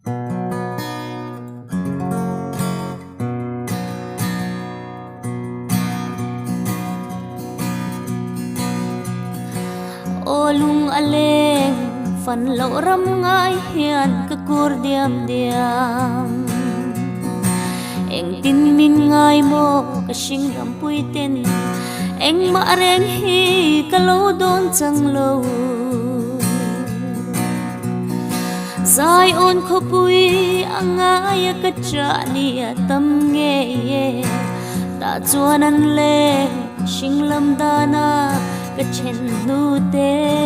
ô lung aleng phần lộ râm ngai hiền cái cur diam diam anh tin min ngai mo cái sinh ram pui tên anh mà rèn hi cái lâu đón chẳng lâu dài ôn khô pui ang ngai cái cha ni tâm nghe ta chuan an le sinh lâm dana cái chen nu te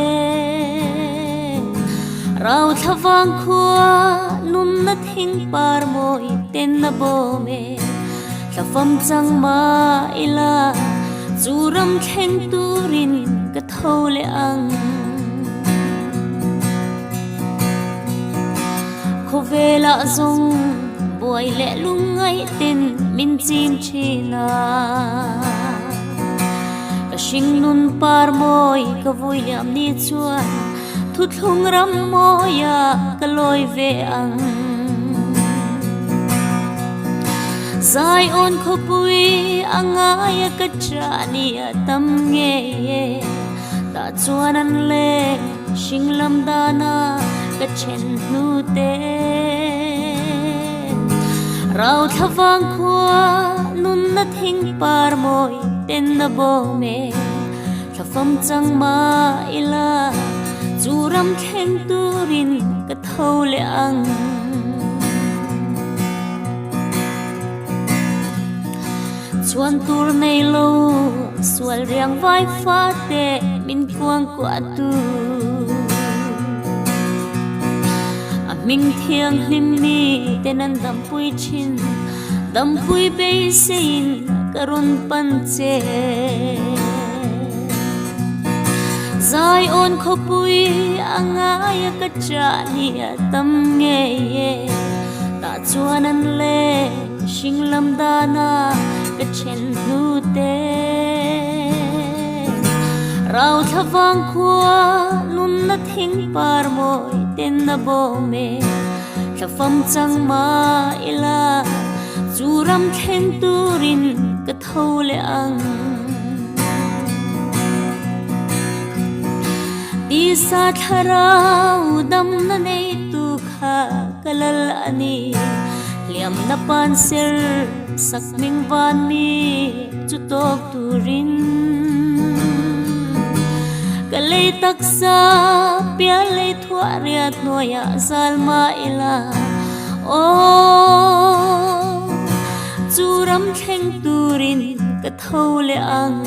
rau thavang khua nun na thing par moi ten na bo me thafam chang ma ila churam thleng turin ka thole ang khovela zong boy le lungai ten min chin china ka shing nun par moi ka vui liam ni chuan thu thung ram moya ka loi ve ang zai on kho pui anga ka cha ni tam nge ta chuan an le shing lam dana ka chen nu te rau thavang khua nun na thing par moi ten na bo me thafam chang ma ila churam thleng turin ka thole ang chuan tur nei lo sual riang vai fa te min kuang ko atu a ming thiang hlim mi tenan dam pui chin dam pui be sein karun pan che zai on kho pui anga ka cha ni tam nge ta chuan an le shing lam dana ka chen nu te rau thavang khua nun na thing par moi ten na bo me thafam chang ma ila churam thleng turin ka thole ang isa tharau dam na nei tu kha kalal ani liam na pan sir sak ming van mi chu tok turin kalei taksa pia le thua riat noya salma ila o churam thleng turin ka thole ang